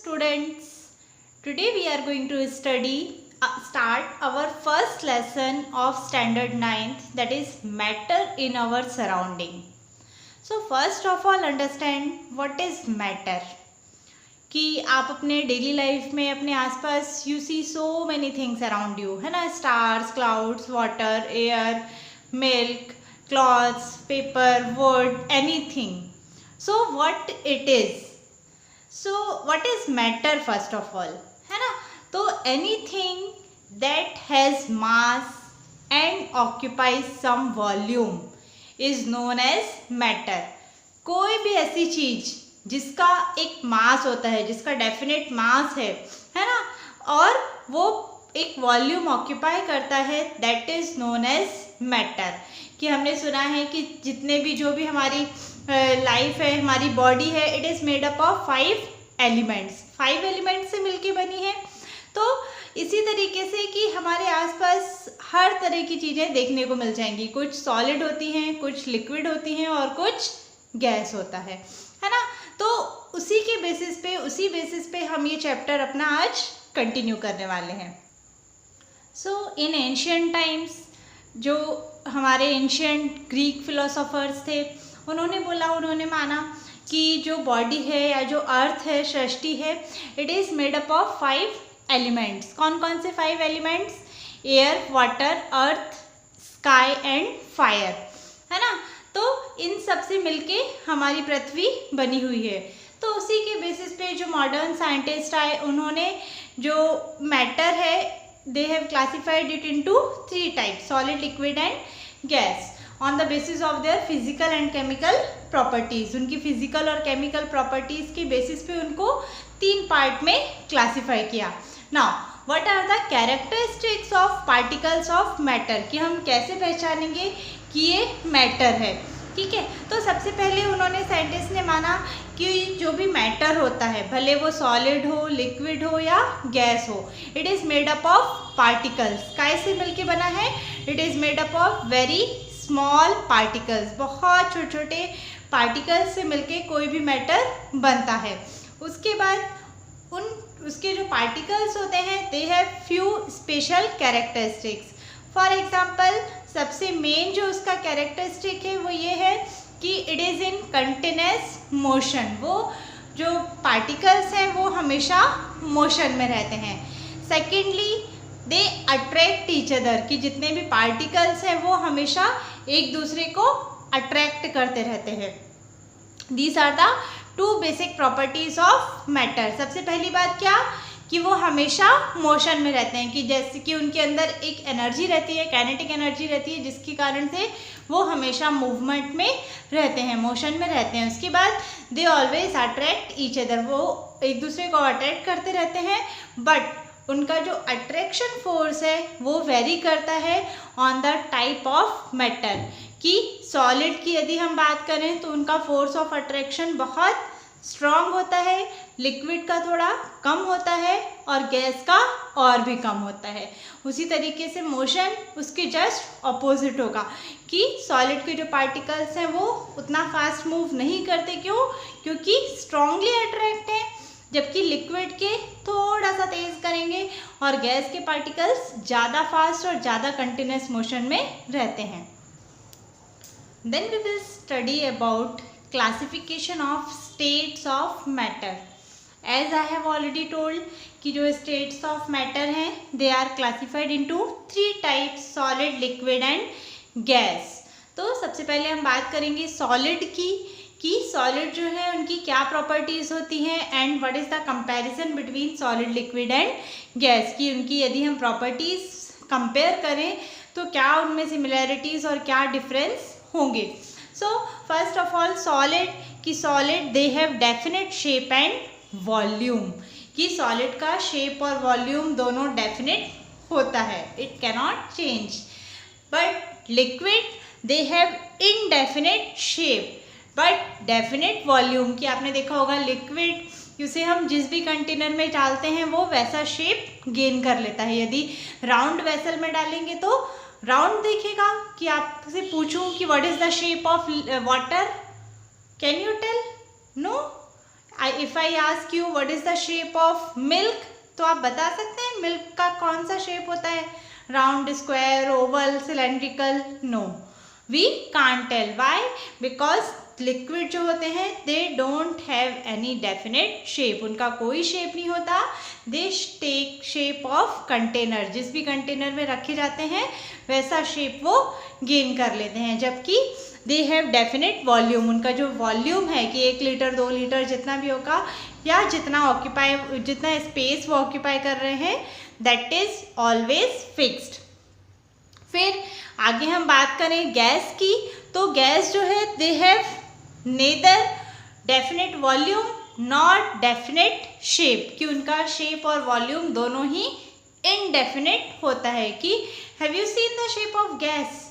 students, today we are going to start our first lesson of standard 9th, that is matter in our surrounding. So first of all understand what is matter. कि आप अपने daily life में अपने आसपास you see so many things around you, है ना, stars, clouds, water, air, milk, clothes, paper, wood, anything. So what it is, so what is matter first of all, है ना. तो anything that has mass and occupies some volume is known as matter. कोई भी ऐसी चीज जिसका एक मास होता है, जिसका डेफिनेट मास है ना, और वो एक वॉल्यूम ऑक्यूपाई करता है, that is known as matter. कि हमने सुना है कि जितने भी जो भी हमारी लाइफ है, हमारी बॉडी है, it is made up of 5 elements. 5 elements से मिलके बनी है. तो इसी तरीके से कि हमारे आसपास हर तरह की चीज़ें देखने को मिल जाएंगी. कुछ सॉलिड होती हैं, कुछ लिक्विड होती हैं और कुछ गैस होता है ना. तो उसी बेसिस पे हम ये चैप्टर अपना आज कंटिन्यू करने वाले हैं. सो इन एंशियंट टाइम्स, जो हमारे एंशियंट ग्रीक फिलोसोफर्स थे, उन्होंने माना कि जो बॉडी है या जो अर्थ है, सृष्टि है, it is made up of 5 elements. कौन कौन से 5 elements? Air, water, earth, sky and fire, है ना. तो इन सब से मिलके हमारी पृथ्वी बनी हुई है. तो उसी के बेसिस पे जो मॉडर्न साइंटिस्ट आए, उन्होंने जो मैटर है, they have classified it into 3 types, solid, liquid and gas, on the basis of their physical and chemical properties. उनकी फिजिकल और केमिकल प्रॉपर्टीज के बेसिस पे उनको 3 पार्ट में क्लासीफाई किया. Now what are the characteristics of particles of matter, कि हम कैसे पहचानेंगे कि ये मैटर है. ठीक है. तो सबसे पहले उन्होंने, साइंटिस्ट ने माना कि जो भी मैटर होता है, भले वो सॉलिड हो, लिक्विड हो या गैस हो, it is made up of particles. काय से मिलके बना है? It is made up of very small particles. बहुत छोटे छोटे पार्टिकल्स से मिलके कोई भी मैटर बनता है. उसके बाद उसके जो पार्टिकल्स होते हैं, they have few special characteristics. For example, सबसे मेन जो उसका कैरेक्टरिस्टिक है वो ये है कि it is in continuous motion. वो जो पार्टिकल्स हैं वो हमेशा मोशन में रहते हैं. Secondly, they attract each other, कि जितने भी पार्टिकल्स हैं वो हमेशा एक दूसरे को अट्रैक्ट करते रहते हैं. These are the 2 basic properties of matter. सबसे पहली बात क्या, कि वो हमेशा मोशन में रहते हैं, कि जैसे कि उनके अंदर एक एनर्जी रहती है, काइनेटिक एनर्जी रहती है, जिसके कारण से वो हमेशा मूवमेंट में रहते हैं, मोशन में रहते हैं. उसके बाद they always attract each other, वो एक दूसरे को अट्रैक्ट करते रहते हैं. बट उनका जो अट्रैक्शन फोर्स है वो वेरी करता है on the type of matter. कि सॉलिड की यदि हम बात करें तो उनका फोर्स ऑफ अट्रैक्शन बहुत स्ट्रॉन्ग होता है, लिक्विड का थोड़ा कम होता है और गैस का और भी कम होता है. उसी तरीके से मोशन उसके जस्ट ऑपोजिट होगा, कि सॉलिड के जो पार्टिकल्स हैं वो उतना फास्ट मूव नहीं करते. क्यों? क्योंकि स्ट्रॉन्गली अट्रैक्ट है, जबकि लिक्विड के थोड़ा सा तेज करेंगे और गैस के पार्टिकल्स ज़्यादा फास्ट और ज़्यादा कंटिन्यूस मोशन में रहते हैं. Then we will study about classification of states of matter. As I have already told कि जो states of matter हैं, they are classified into 3 types, solid, liquid and gas. तो सबसे पहले हम बात करेंगे solid की, कि solid जो है उनकी क्या properties होती हैं, and what is the comparison between solid, liquid and gas, कि उनकी यदि हम properties compare करें तो क्या उनमें similarities और क्या difference होंगे. So first of all solid, कि solid they have definite shape and volume, कि सॉलिड का शेप और वॉल्यूम दोनों डेफिनेट होता है, it cannot change. But liquid they have indefinite shape but definite volume, कि आपने देखा होगा लिक्विड उसे हम जिस भी कंटेनर में डालते हैं वो वैसा शेप गेन कर लेता है. यदि राउंड वेसल में डालेंगे तो राउंड देखेगा. कि आपसे पूछूं कि what is the shape of water, can you tell? No, if I ask you what is the shape of milk, तो आप बता सकते हैं मिल्क का कौन सा शेप होता है, round, square, oval, cylindrical? No, we can't tell. Why? Because liquid जो होते हैं they don't have any definite shape, उनका कोई शेप नहीं होता. They take shape of container, जिस भी कंटेनर में रखे जाते हैं वैसा शेप वो गेन कर लेते हैं. जबकि दे हैव डेफिनेट वॉल्यूम, उनका जो वॉल्यूम है कि 1 लीटर 2 लीटर जितना भी होगा, या जितना स्पेस वो ऑक्यूपाई कर रहे हैं, दैट इज ऑलवेज फिक्स्ड. फिर आगे हम बात करें गैस की, तो गैस जो है they have neither definite volume not definite shape, कि उनका शेप और वॉल्यूम दोनों ही इनडेफिनेट होता है. कि have you seen the shape of gas,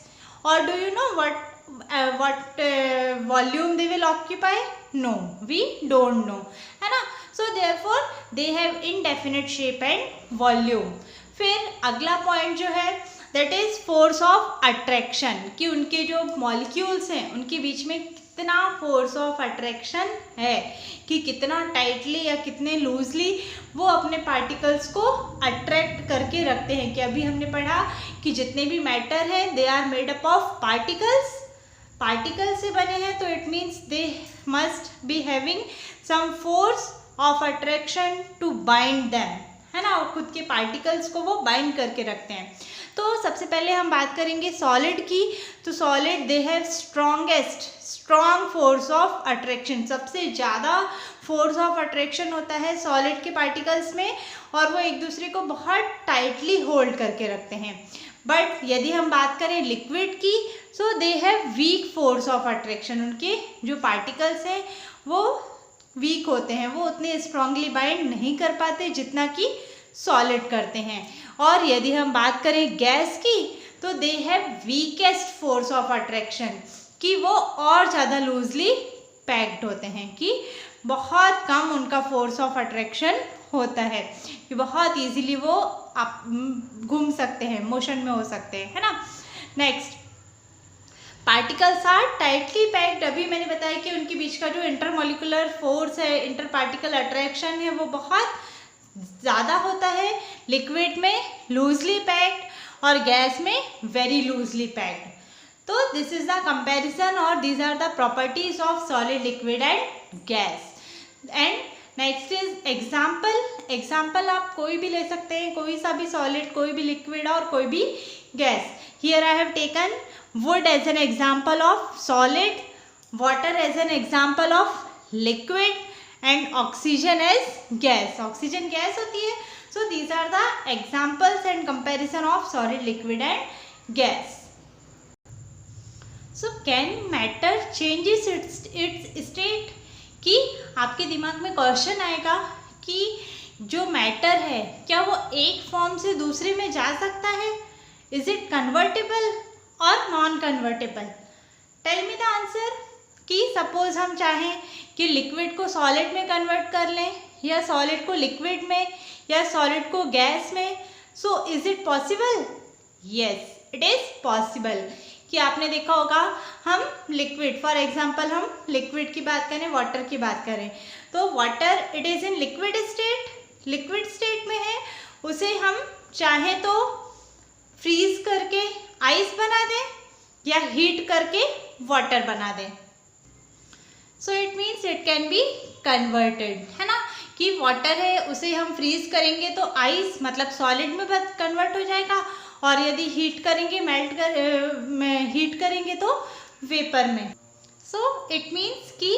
और do you know what volume they will occupy? No, we don't know, है ना. So therefore they have indefinite shape and volume. फिर अगला पॉइंट जो है that is force of attraction, कि उनके जो मॉलिक्यूल्स हैं उनके बीच में कितना फोर्स ऑफ अट्रैक्शन है, कि कितना टाइटली या कितने लूजली वो अपने पार्टिकल्स को अट्रैक्ट करके रखते हैं. कि अभी हमने पढ़ा कि जितने भी मैटर हैं they are made up of particle से बने हैं, तो it means they must be having some force of attraction to bind them, है ना. और खुद के पार्टिकल्स को वो बाइंड करके रखते हैं. तो सबसे पहले हम बात करेंगे सॉलिड की. तो solid they have strong force of attraction, सबसे ज़्यादा फोर्स ऑफ अट्रैक्शन होता है सॉलिड के पार्टिकल्स में, और वो एक दूसरे को बहुत टाइटली होल्ड करके रखते हैं. बट यदि हम बात करें लिक्विड की, so they have weak force of attraction, उनके जो पार्टिकल्स हैं वो वीक होते हैं, वो उतने स्ट्रांगली बाइंड नहीं कर पाते जितना कि सॉलिड करते हैं. और यदि हम बात करें गैस की, तो they have weakest force of attraction, कि वो और ज़्यादा लूजली पैक्ड होते हैं, कि बहुत कम उनका फोर्स ऑफ अट्रैक्शन होता है, कि बहुत इजीली वो आप घूम सकते हैं, मोशन में हो सकते हैं, है ना. Next, particles are tightly packed. अभी मैंने बताया कि उनके बीच का जो इंटरमॉलिकुलर फोर्स है, इंटर पार्टिकल अट्रैक्शन है, वो बहुत ज़्यादा होता है. लिक्विड में लूजली पैक्ड और गैस में वेरी लूजली पैक्ड. तो दिस इज द कंपैरिजन, और these are the properties of solid, liquid and gas. And next is example आप कोई भी ले सकते हैं, कोई सा भी सॉलिड, कोई भी लिक्विड और कोई भी gas. Here I have taken wood as an example of solid, water as an example of liquid, and oxygen as gas. Oxygen gas होती है. So these are the examples and comparison of solid, liquid and gas. So can matter changes its state? कि आपके दिमाग में question आएगा कि जो matter है क्या वो एक फॉर्म से दूसरे में जा सकता है? इज इट कन्वर्टेबल और non convertible? Tell me the answer. कि सपोज हम चाहें कि लिक्विड को सॉलिड में कन्वर्ट कर लें, या सॉलिड को लिक्विड में, या सॉलिड को गैस में. So is it possible? Yes, it is possible. कि आपने देखा होगा हम लिक्विड, फॉर एग्जांपल हम लिक्विड की बात करें, वाटर की बात करें, तो water it is in liquid state में है. उसे हम चाहें तो फ्रीज करके आइस बना दें, या हीट करके वाटर बना दें. सो it means it can be converted, है ना. कि वाटर है उसे हम फ्रीज करेंगे तो आइस मतलब सॉलिड में कन्वर्ट हो जाएगा, और यदि हीट करेंगे हीट करेंगे तो वेपर में. सो इट मीन्स कि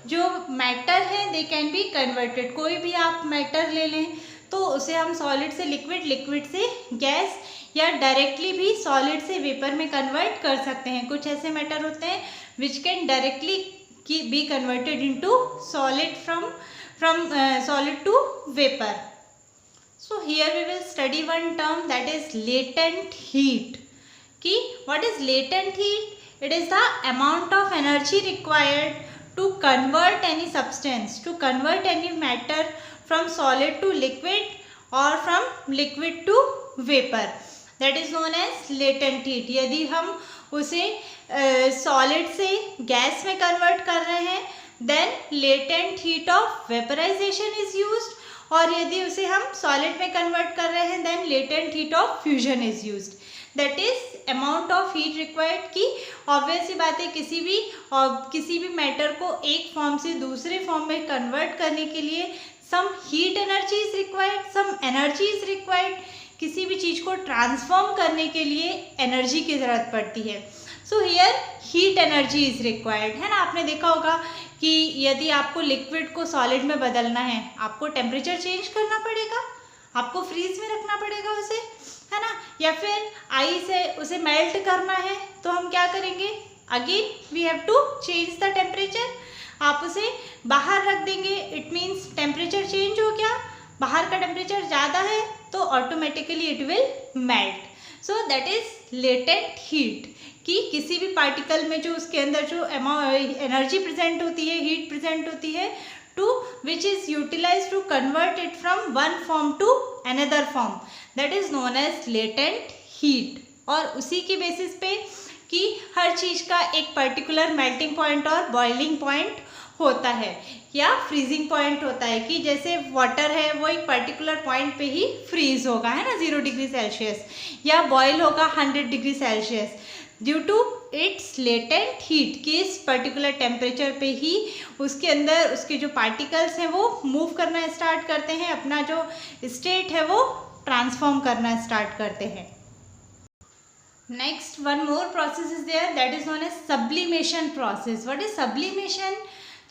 जो मैटर है दे कैन बी कन्वर्टेड. कोई भी आप मैटर ले लें तो उसे हम सॉलिड से लिक्विड से गैस, या डायरेक्टली भी सॉलिड से वेपर में कन्वर्ट कर सकते हैं. कुछ ऐसे मैटर होते हैं which can directly be converted into solid from solid to vapour. So here we will study one term, that is latent heat. कि what is latent heat? It is the amount of energy required to convert any substance, to convert any matter from solid to liquid or from liquid to vapor. That is known as latent heat. यदि हम उसे solid से gas में convert कर रहे हैं, then latent heat of vaporization is used, और यदि उसे हम सॉलिड में कन्वर्ट कर रहे हैं then latent heat of fusion is used. That is amount of heat required, की ऑब्वियस सी बात है किसी भी मैटर को एक फॉर्म से दूसरे फॉर्म में कन्वर्ट करने के लिए some heat energy is required, some energy is required. किसी भी चीज़ को ट्रांसफॉर्म करने के लिए एनर्जी की ज़रूरत पड़ती है। So here heat energy is required, है ना। आपने देखा होगा कि यदि आपको लिक्विड को सॉलिड में बदलना है आपको टेम्परेचर चेंज करना पड़ेगा, आपको फ्रीज में रखना पड़ेगा उसे, है ना। या फिर आइस है उसे मेल्ट करना है तो हम क्या करेंगे, again we have to change the temperature. आप उसे बाहर रख देंगे, इट मीन्स टेम्परेचर चेंज हो गया, बाहर का टेम्परेचर ज़्यादा है तो automatically it will melt. So that is latent heat, कि किसी भी पार्टिकल में जो उसके अंदर जो एनर्जी प्रेजेंट होती है, हीट प्रेजेंट होती है, to which is utilize to convert it from one form to another form, that is known as latent heat. और उसी की बेसिस पे कि हर चीज़ का एक पर्टिकुलर मेल्टिंग पॉइंट और बॉइलिंग पॉइंट होता है या फ्रीजिंग पॉइंट होता है, कि जैसे वाटर है वो एक पर्टिकुलर पॉइंट पे ही फ्रीज होगा, है ना, 0 डिग्री सेल्सियस, या बॉयल होगा 100 degree Celsius, due to its latent heat, कि इस पर्टिकुलर टेम्परेचर पे ही उसके अंदर उसके जो पार्टिकल्स हैं वो मूव करना स्टार्ट करते हैं, अपना जो स्टेट है वो ट्रांसफॉर्म करना स्टार्ट करते हैं। Next one more process is there, that is known as sublimation process. What is sublimation?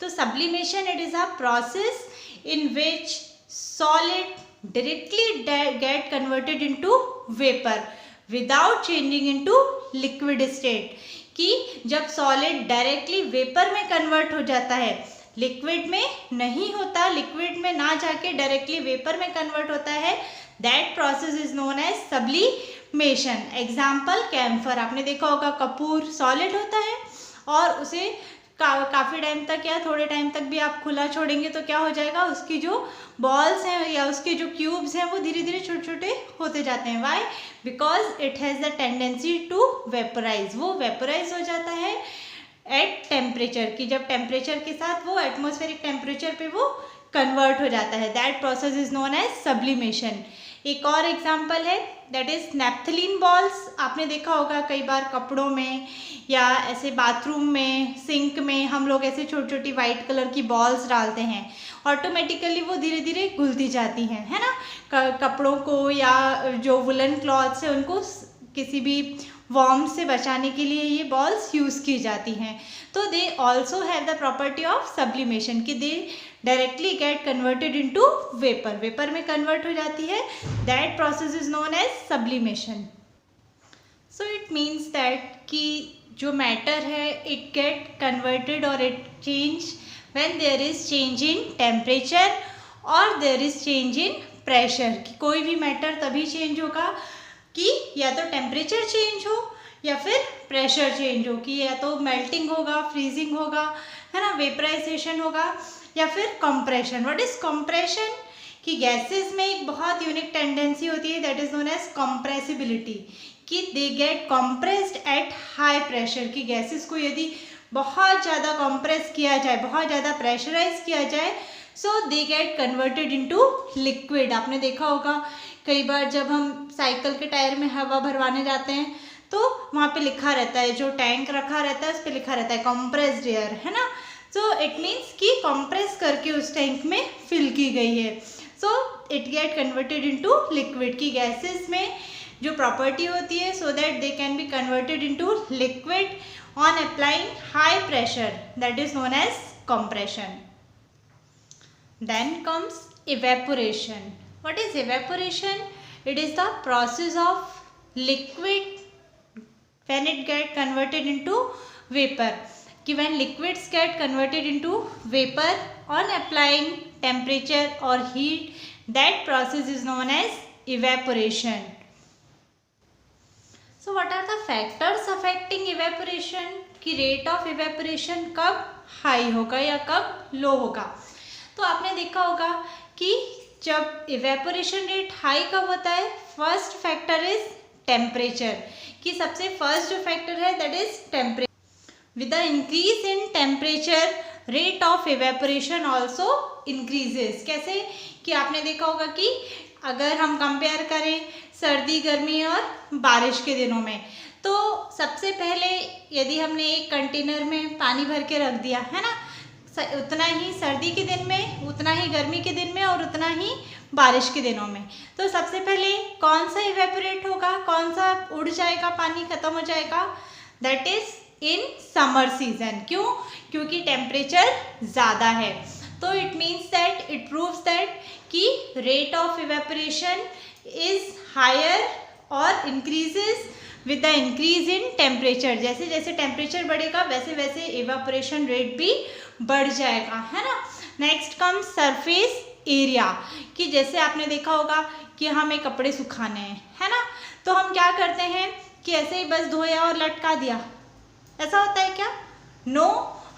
तो sublimation it is a process in which solid directly get converted into vapour without changing into liquid state, कि जब solid directly vapour में convert हो जाता है, liquid में नहीं होता, लिक्विड में ना जाके डायरेक्टली वेपर में कन्वर्ट होता है, that process is known as sublimation. Example camphor, आपने देखा होगा कपूर सॉलिड होता है और उसे काफ़ी टाइम तक या थोड़े टाइम तक भी आप खुला छोड़ेंगे तो क्या हो जाएगा, उसकी जो बॉल्स हैं या उसके जो क्यूब्स हैं वो धीरे धीरे छोटे छोटे होते जाते हैं। Why? Because it has the tendency to vaporize, वो वेपराइज हो जाता है एट टेम्परेचर, की जब टेम्परेचर के साथ वो एटमॉस्फेरिक टेम्परेचर पे वो कन्वर्ट हो जाता है, that process is known as sublimation. एक और एग्जाम्पल है दैट इज नेप्थलीन बॉल्स, आपने देखा होगा कई बार कपड़ों में या ऐसे बाथरूम में सिंक में हम लोग ऐसे छोटी छोटी वाइट कलर की बॉल्स डालते हैं, ऑटोमेटिकली वो धीरे धीरे घुलती जाती हैं, है ना। कपड़ों को या जो वुलन क्लॉथ्स है उनको किसी भी वार्म से बचाने के लिए ये बॉल्स यूज़ की जाती हैं। तो they also have the property of sublimation, कि they directly get converted into vapour, vapour में कन्वर्ट हो जाती है, that process is known as sublimation. So it means that कि जो मैटर है इट गेट कन्वर्टेड और it change when there is change in temperature और there is change in pressure, कि कोई भी मैटर तभी चेंज होगा कि या तो टेम्परेचर चेंज हो या फिर प्रेशर चेंज हो, कि या तो मेल्टिंग होगा, फ्रीजिंग होगा, है ना, वेपराइजेशन होगा या फिर कंप्रेशन। What is compression? कि गैसेस में एक बहुत यूनिक टेंडेंसी होती है that is known as compressibility, कि they get compressed at high pressure, कि गैसेस को यदि बहुत ज़्यादा कंप्रेस किया जाए, बहुत ज़्यादा प्रेशराइज किया जाए, so they get converted into liquid. आपने देखा होगा कई बार जब हम साइकिल के टायर में हवा भरवाने जाते हैं तो वहाँ पे लिखा रहता है, जो टैंक रखा रहता है उस पर लिखा रहता है कंप्रेस्ड एयर, है ना। सो इट मीन्स कि कंप्रेस करके उस टैंक में फिल की गई है, so it get converted into liquid, की गैसेस में जो प्रॉपर्टी होती है so that they can be converted into liquid on applying high pressure, that is known as compression. Then comes evaporation. What is evaporation? It is the process of liquid when it get converted into vapor. कि when liquids get converted into vapor on applying temperature or heat, that process is known as evaporation. So what are the factors affecting evaporation? कि rate of evaporation कब high होगा या कब low होगा। तो आपने देखा होगा कि जब इवेपोरेशन रेट हाई कब होता है, फर्स्ट फैक्टर इज टेम्परेचर, कि सबसे फर्स्ट जो फैक्टर है that is temperature. With the increase in temperature rate of evaporation also increases. कैसे कि आपने देखा होगा कि अगर हम कंपेयर करें सर्दी गर्मी और बारिश के दिनों में, तो सबसे पहले यदि हमने एक कंटेनर में पानी भर के रख दिया है ना, उतना ही सर्दी के दिन में, उतना ही गर्मी के दिन में और उतना ही बारिश के दिनों में, तो सबसे पहले कौन सा इवेपोरेट होगा, कौन सा उड़ जाएगा, पानी खत्म हो जाएगा, that is in summer season. क्यों? क्योंकि टेम्परेचर ज़्यादा है। तो it means that, it proves that कि rate of evaporation is higher और increases with the increase in temperature. जैसे जैसे टेम्परेचर बढ़ेगा वैसे वैसे इवेपोरेशन रेट भी बढ़ जाएगा, है ना। नेक्स्ट कम सरफेस एरिया, कि जैसे आपने देखा होगा कि हमें कपड़े सुखाने हैं, है ना, तो हम क्या करते हैं कि ऐसे ही बस धोया और लटका दिया, ऐसा होता है क्या? नो,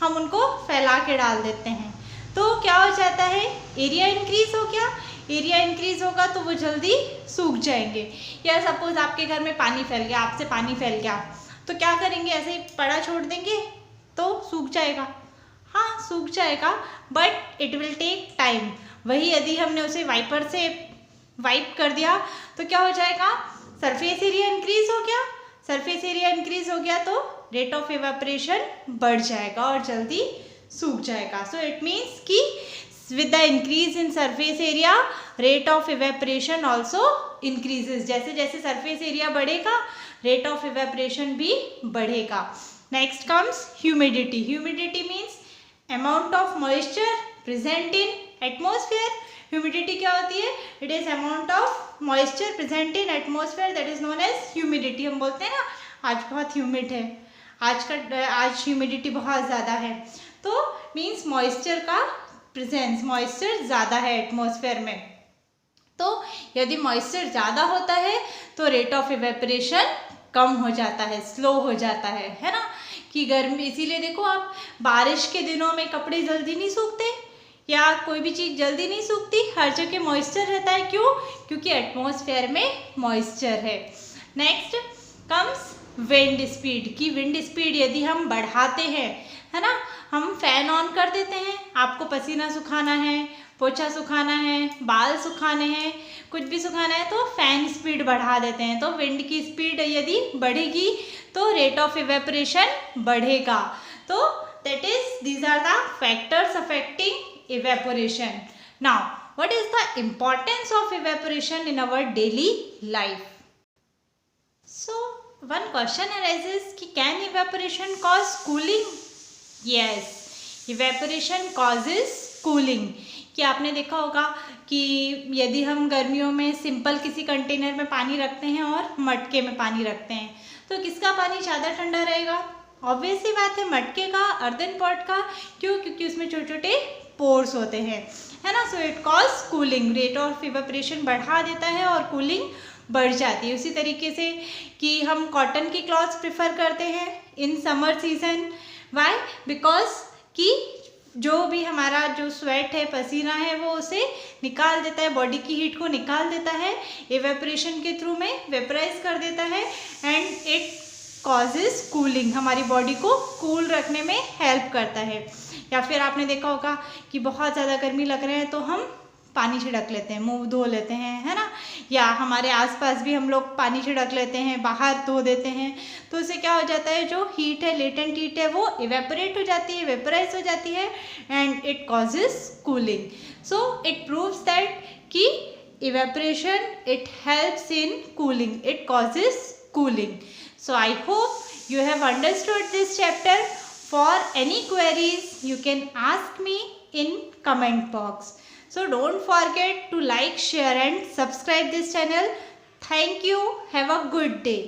हम उनको फैला के डाल देते हैं। तो क्या हो जाता है? एरिया इंक्रीज हो गया। एरिया इंक्रीज होगा तो वो जल्दी सूख जाएंगे। या सपोज आपके घर में पानी फैल गया, आपसे पानी फैल गया, तो क्या करेंगे? ऐसे ही पड़ा छोड़ देंगे तो सूख जाएगा? हाँ, सूख जाएगा, but it will take time. वही यदि हमने उसे वाइपर से वाइप कर दिया तो क्या हो जाएगा? सरफेस एरिया इंक्रीज हो गया। सरफेस एरिया इंक्रीज हो गया तो रेट ऑफ इवेपोरेशन बढ़ जाएगा और जल्दी सूख जाएगा। सो इट मीन्स कि with the increase in surface area rate of evaporation also increases। जैसे जैसे surface area बढ़ेगा rate of evaporation भी बढ़ेगा। Next comes humidity। Humidity means amount of moisture present in atmosphere। Humidity क्या होती है? It is amount of moisture present in atmosphere that is known as humidity। हम बोलते हैं ना आज बहुत humid है, आज humidity बहुत ज़्यादा है, तो means moisture का प्रेजेंस, मॉइस्चर ज़्यादा है एटमॉस्फेयर में। तो यदि मॉइस्चर ज़्यादा होता है तो रेट ऑफ इवेपोरेशन कम हो जाता है, स्लो हो जाता है ना। कि गर्मी, इसीलिए देखो आप बारिश के दिनों में कपड़े जल्दी नहीं सूखते या कोई भी चीज़ जल्दी नहीं सूखती, हर जगह मॉइस्चर रहता है। क्यों? क्योंकि एटमॉस्फेयर में मॉइस्चर है। Next comes wind speed. की विंड स्पीड यदि हम बढ़ाते हैं, है ना, हम फैन ऑन कर देते हैं, आपको पसीना सुखाना है, पोछा सुखाना है, बाल सुखाने हैं, कुछ भी सुखाना है तो फैन स्पीड बढ़ा देते हैं, तो विंड की स्पीड यदि बढ़ेगी तो रेट ऑफ इवेपोरेशन बढ़ेगा। तो that is, these are the factors affecting evaporation. Now what is the importance of evaporation in our daily life? So one question arises कि can evaporation cause cooling? Yes, evaporation causes cooling. कि आपने देखा होगा कि यदि हम गर्मियों में सिंपल किसी कंटेनर में पानी रखते हैं और मटके में पानी रखते हैं तो किसका पानी ज़्यादा ठंडा रहेगा? ऑब्वियस सी बात है मटके का, अर्दन पॉट का। क्यों? क्योंकि उसमें छोटे छोटे पोर्स होते हैं, है ना। So it cause cooling, rate of evaporation बढ़ा देता है और कूलिंग बढ़ जाती है। उसी तरीके से कि हम कॉटन की क्लॉथ्स प्रेफर करते हैं in summer season. Why? Because कि जो भी हमारा जो स्वेट है, पसीना है, वो उसे निकाल देता है, बॉडी की हीट को निकाल देता है, इवेपोरेशन के थ्रू में वेपराइज कर देता है एंड इट कॉजेज कूलिंग, हमारी बॉडी को कूल रखने में हेल्प करता है। या फिर आपने देखा होगा कि बहुत ज़्यादा गर्मी लग रहे हैं तो हम पानी छिड़क लेते हैं, मुंह धो लेते हैं, है ना, या हमारे आसपास भी हम लोग पानी छिड़क लेते हैं, बाहर धो देते हैं, तो उससे क्या हो जाता है, जो हीट है, लेटेंट हीट है, वो इवेपोरेट हो जाती है, वेपराइज हो जाती है and it causes cooling. So it proves that कि evaporation it helps in cooling, it causes cooling. So I hope you have understood this chapter. For any queries you can ask me in comment box. So don't forget to like, share and subscribe this channel. Thank you. Have a good day.